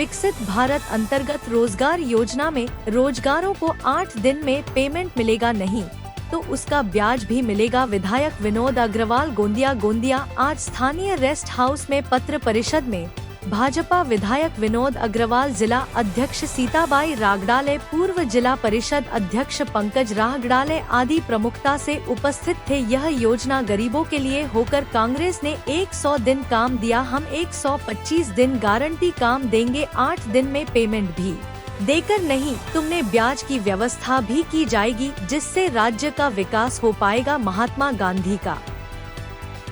विकसित भारत अंतर्गत रोजगार योजना में रोजगारों को 8 दिन में पेमेंट मिलेगा नहीं तो उसका ब्याज भी मिलेगा। विधायक विनोद अग्रवाल गोंदिया आज स्थानीय रेस्ट हाउस में पत्र परिषद में भाजपा विधायक विनोद अग्रवाल, जिला अध्यक्ष सीताबाई रागड़ाले, पूर्व जिला परिषद अध्यक्ष पंकज रागड़ाले आदि प्रमुखता से उपस्थित थे। यह योजना गरीबों के लिए होकर कांग्रेस ने 100 दिन काम दिया, हम 125 दिन गारंटी काम देंगे, 8 दिन में पेमेंट भी देकर नहीं, तुमने ब्याज की व्यवस्था भी की जाएगी जिससे राज्य का विकास हो पाएगा। महात्मा गांधी का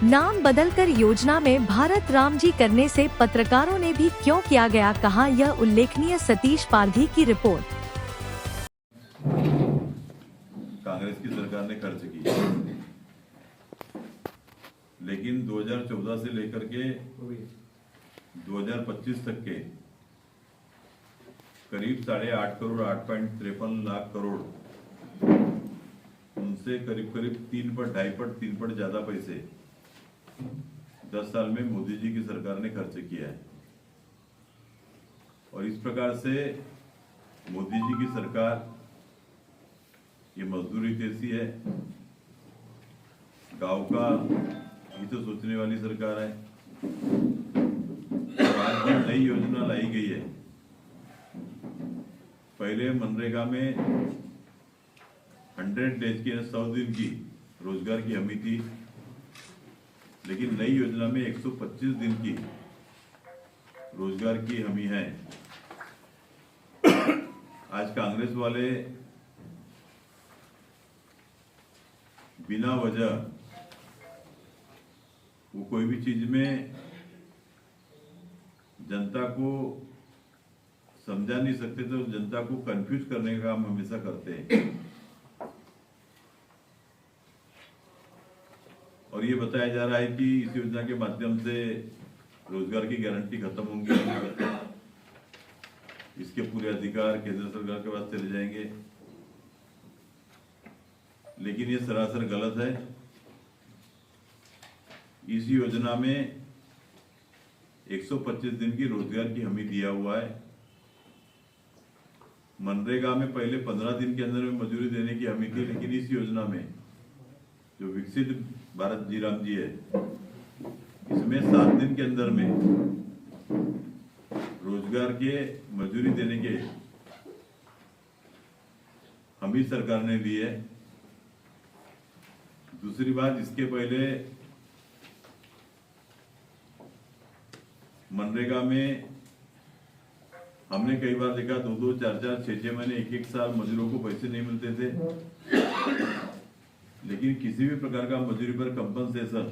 नाम बदलकर योजना में भारत राम जी करने से पत्रकारों ने भी क्यों किया गया, कहा यह उल्लेखनीय। सतीश पारधी की रिपोर्ट। कांग्रेस की सरकार ने खर्च किया, लेकिन 2014 से लेकर के 2025 तक के करीब 8.5 करोड़ 8.53 लाख करोड़, उनसे करीब 3 पट 2.5 पट 3 पट ज्यादा पैसे 10 साल में मोदी जी की सरकार ने खर्च किया है। और इस प्रकार से मोदी जी की सरकार ये मजदूरी कैसी है, गांव का ही तो सोचने वाली सरकार है। आज जो नई योजना लाई गई है, पहले मनरेगा में 100 डेज की 100 दिन की रोजगार की हमी थी, लेकिन नई योजना में 125 दिन की रोजगार की हमी है। आज कांग्रेस वाले बिना वजह वो कोई भी चीज में जनता को समझा नहीं सकते, तो जनता को कंफ्यूज करने का काम हमेशा करते हैं। और ये बताया जा रहा है कि इस योजना के माध्यम से रोजगार की गारंटी खत्म होंगी, इसके पूरे अधिकार केंद्र सरकार के पास चले जाएंगे, लेकिन ये सरासर गलत है। इस योजना में 125 दिन की रोजगार की हमी दिया हुआ है। मनरेगा में पहले 15 दिन के अंदर में मजदूरी देने की हमी थी, लेकिन इस योजना में जो विकसित भारत जी राम जी है, इसमें 7 दिन के अंदर में रोजगार के मजदूरी देने के हमी सरकार ने दी है। दूसरी बात, इसके पहले मनरेगा में हमने कई बार देखा 2-2, 4-4, 6-6 महीने, 1-1 साल मजदूरों को पैसे नहीं मिलते थे, लेकिन किसी भी प्रकार का मजदूरी पर कंपनसेशन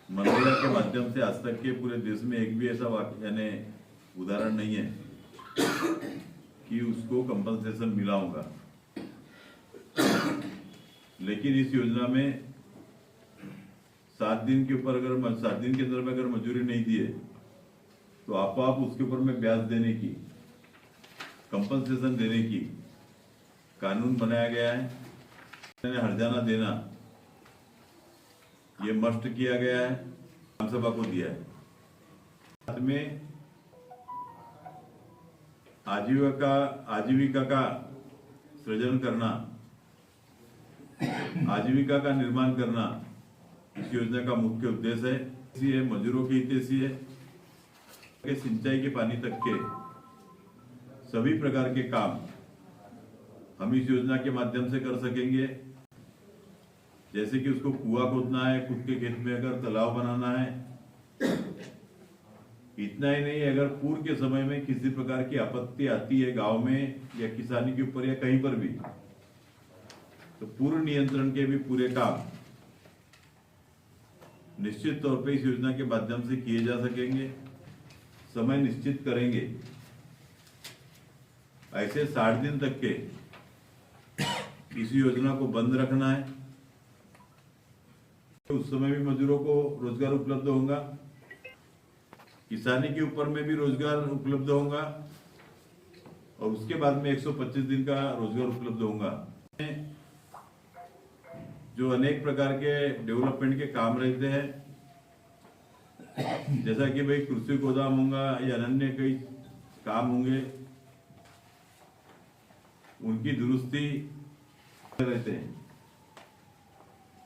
मनरेगा के माध्यम से आज तक के पूरे देश में एक भी ऐसा यानी उदाहरण नहीं है कि उसको कंपनसेशन मिला होगा। लेकिन इस योजना में 7 दिन के ऊपर अगर 7 दिन के अंदर में अगर मजदूरी नहीं दिए तो आप उसके ऊपर में ब्याज देने की, कंपनसेशन देने की कानून बनाया गया है। हर्जाना देना ये मस्ट किया गया है, विधानसभा को दिया है। साथ में आजीविका का सृजन करना, आजीविका का निर्माण करना इस योजना का मुख्य उद्देश्य है। मजदूरों की हितैषी है कि सिंचाई के पानी तक के सभी प्रकार के काम हम इस योजना के माध्यम से कर सकेंगे। जैसे कि उसको कुआं खोदना है, खुद के खेत में अगर तालाब बनाना है, इतना ही नहीं, अगर पूर्व के समय में किसी प्रकार की आपत्ति आती है गांव में या किसानी के ऊपर या कहीं पर भी, तो पूर्व नियंत्रण के भी पूरे काम निश्चित तौर पे इस योजना के माध्यम से किए जा सकेंगे। समय निश्चित करेंगे, ऐसे 60 दिन तक के इस योजना को बंद रखना है। उस समय भी मजदूरों को रोजगार उपलब्ध होगा, किसानी के ऊपर में भी रोजगार उपलब्ध होगा, और उसके बाद में 125 दिन का रोजगार उपलब्ध होगा। जो अनेक प्रकार के डेवलपमेंट के काम रहते हैं, जैसा कि भाई कृषि गोदाम होगा या अन्य कई काम होंगे, उनकी दुरुस्ती रहते हैं।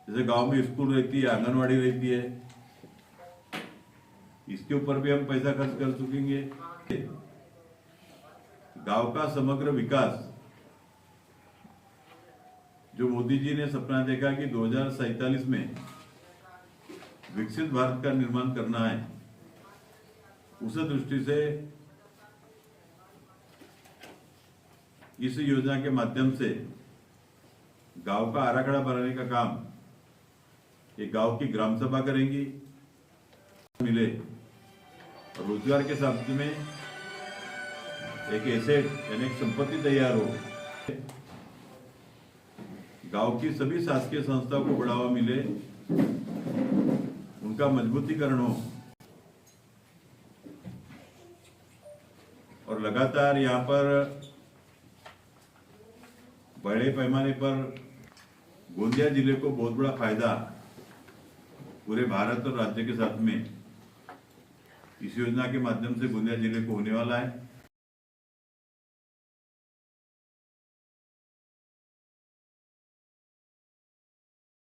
जैसे गांव में स्कूल रहती है, आंगनवाड़ी रहती है, इसके ऊपर भी हम पैसा खर्च कर चुकेंगे। गांव का समग्र विकास, जो मोदी जी ने सपना देखा कि 2047 में विकसित भारत का निर्माण करना है, उस दृष्टि से इस योजना के माध्यम से गांव का आराखड़ा बनाने का काम ये गांव की ग्राम सभा करेंगी, मिले और रोजगार के शब्द में एक एसेट यानी एक संपत्ति तैयार हो, गांव की सभी शासकीय संस्थाओं को बढ़ावा मिले, उनका मजबूतीकरण हो और लगातार यहाँ पर बड़े पैमाने पर गोंदिया जिले को बहुत बड़ा फायदा पूरे भारत और राज्य के साथ में इस योजना के माध्यम से गोंदिया जिले को होने वाला है।